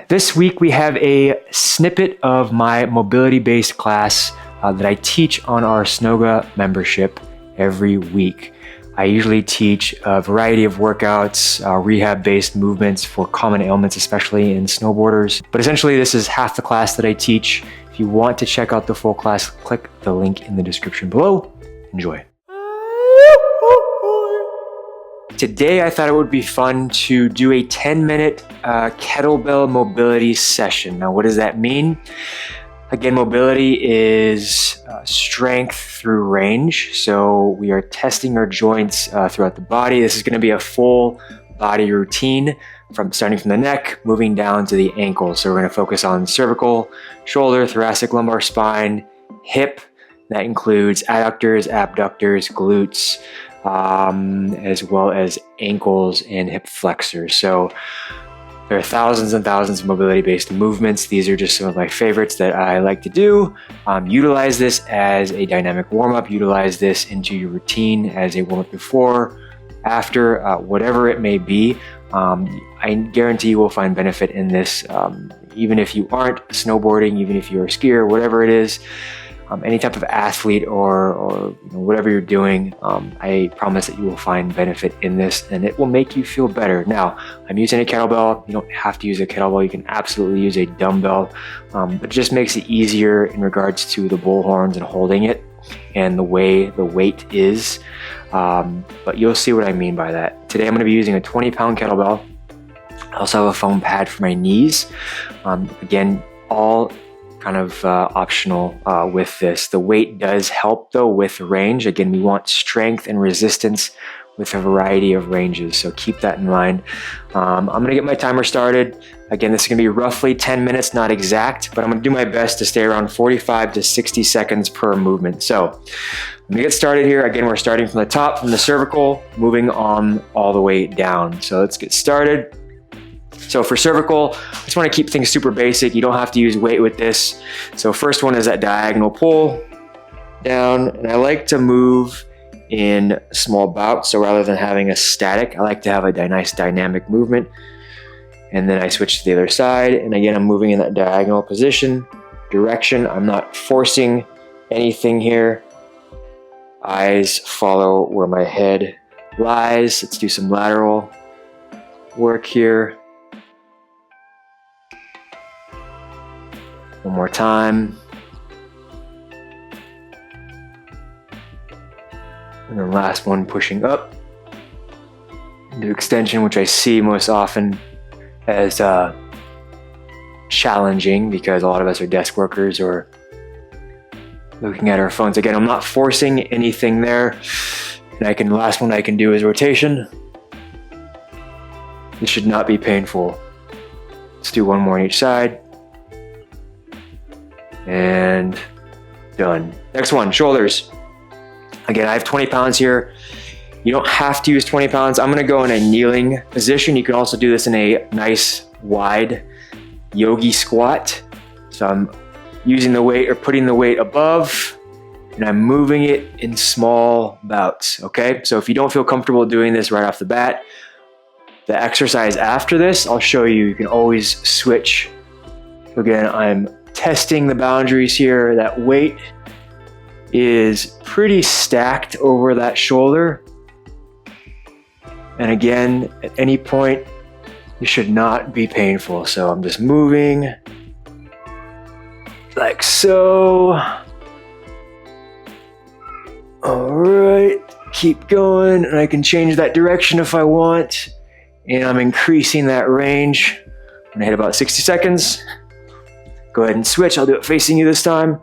This week we have a snippet of my mobility-based class that I teach on our Snowga membership every week. I usually teach a variety of workouts, rehab-based movements for common ailments, especially in snowboarders. But essentially this is half the class that I teach. If you want to check out the full class, click the link in the description below. Enjoy. Today, I thought it would be fun to do a 10-minute kettlebell mobility session. Now, what does that mean? Again, mobility is strength through range. So we are testing our joints throughout the body. This is going to be a full body routine starting from the neck, moving down to the ankles. So we're going to focus on cervical, shoulder, thoracic, lumbar, spine, hip. That includes adductors, abductors, glutes, as well as ankles and hip flexors. So there are thousands and thousands of mobility-based movements. These are just some of my favorites that I like to do. Utilize this as a dynamic warm-up. Utilize this into your routine as a warm-up before, after, whatever it may be. I guarantee you will find benefit in this, even if you aren't snowboarding, even if you're a skier, whatever it is. Any type of athlete or whatever you're doing, I promise that you will find benefit in this and it will make you feel better. Now, I'm using a kettlebell. You don't have to use a kettlebell. You can absolutely use a dumbbell, but it just makes it easier in regards to the bull horns and holding it and the way the weight is. But you'll see what I mean by that. Today, I'm going to be using a 20-pound kettlebell. I also have a foam pad for my knees. Again, all kind of optional with this. The weight does help though with range. Again, we want strength and resistance with a variety of ranges, so keep that in mind. I'm gonna get my timer started. Again, this is gonna be roughly 10 minutes, not exact, but I'm gonna do my best to stay around 45 to 60 seconds per movement. So I'm gonna get started here. Again, we're starting from the top, from the cervical, moving on all the way down. So let's get started. So for cervical, I just want to keep things super basic. You don't have to use weight with this. So first one is that diagonal pull down, and I like to move in small bouts. So rather than having a static, I like to have a nice dynamic movement. And then I switch to the other side, and again, I'm moving in that diagonal position, direction. I'm not forcing anything here. Eyes follow where my head lies. Let's do some lateral work here. One more time. And then last one, pushing up into extension, which I see most often as challenging because a lot of us are desk workers or looking at our phones. Again, I'm not forcing anything there. And last one I can do is rotation. This should not be painful. Let's do one more on each side. And done. Next one, shoulders. Again, I have 20 pounds here. You don't have to use 20 pounds. I'm gonna go in a kneeling position. You can also do this in a nice wide yogi squat. So I'm using the weight or putting the weight above and I'm moving it in small bouts, okay? So if you don't feel comfortable doing this right off the bat, the exercise after this, I'll show you. You can always switch. So again, I'm testing the boundaries here. That weight is pretty stacked over that shoulder. And again, at any point, it should not be painful. So I'm just moving like so. All right, keep going. And I can change that direction if I want. And I'm increasing that range. I'm gonna hit about 60 seconds. Go ahead and switch. I'll do it facing you this time.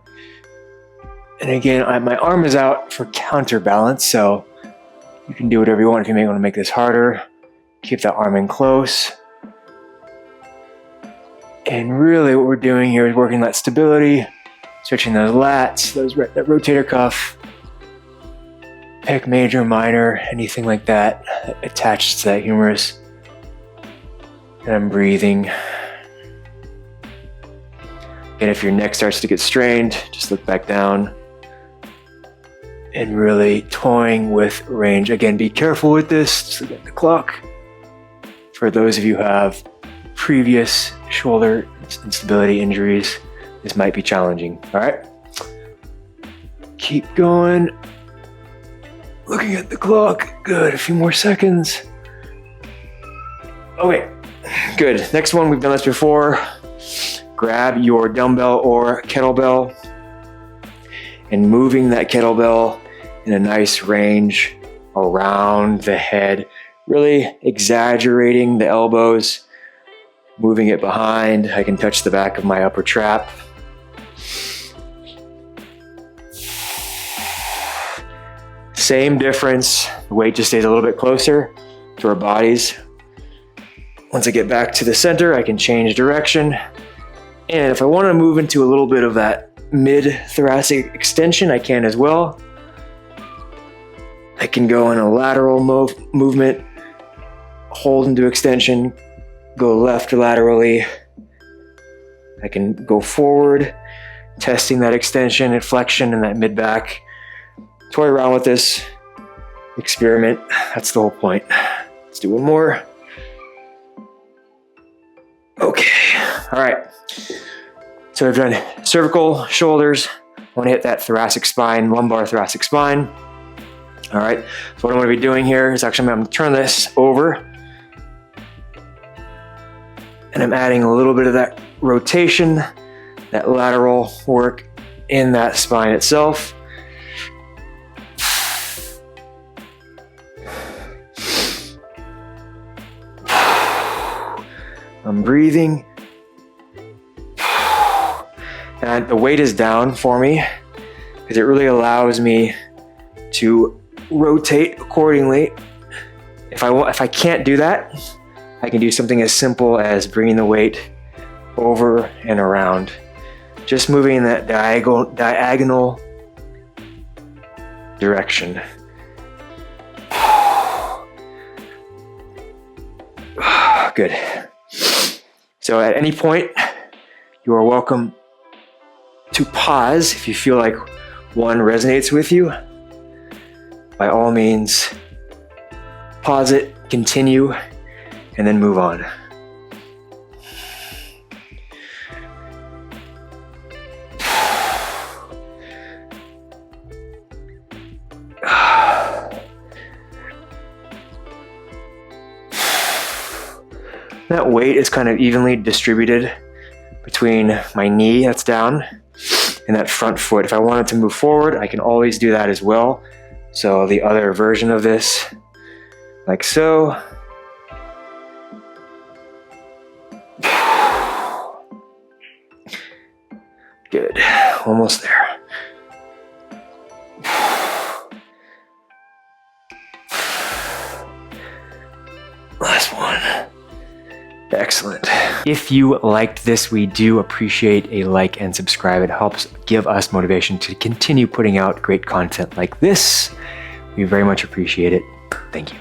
And again, my arm is out for counterbalance, so you can do whatever you want. If you may want to make this harder, keep that arm in close. And really what we're doing here is working that stability, switching those lats, that rotator cuff, pick major, minor, anything like that attaches to that humerus. And I'm breathing. And if your neck starts to get strained, just look back down and really toying with range. Again, be careful with this. Just look at the clock. For those of you who have previous shoulder instability injuries, this might be challenging. All right, keep going. Looking at the clock, good, a few more seconds. Okay, good. Next one, we've done this before. Grab your dumbbell or kettlebell and moving that kettlebell in a nice range around the head, really exaggerating the elbows, moving it behind. I can touch the back of my upper trap. Same difference, the weight just stays a little bit closer to our bodies. Once I get back to the center, I can change direction. And if I want to move into a little bit of that mid-thoracic extension, I can as well. I can go in a lateral movement, hold into extension, go left laterally. I can go forward, testing that extension and flexion in that mid-back. Toy around with this, experiment. That's the whole point. Let's do one more. Okay, all right. So I've done cervical, shoulders. I want to hit that thoracic spine, lumbar thoracic spine. All right, so what I'm going to be doing here is actually I'm going to turn this over. And I'm adding a little bit of that rotation, that lateral work in that spine itself. I'm breathing. And the weight is down for me because it really allows me to rotate accordingly. If I can't do that, I can do something as simple as bringing the weight over and around. Just moving in that diagonal direction. Good. So at any point, you are welcome to pause if you feel like one resonates with you. By all means, pause it, continue, and then move on. That weight is kind of evenly distributed between my knee that's down and that front foot. If I wanted to move forward, I can always do that as well. So the other version of this, like so. Good, almost there. Last one. Excellent. If you liked this, we do appreciate a like and subscribe. It helps give us motivation to continue putting out great content like this. We very much appreciate it. Thank you.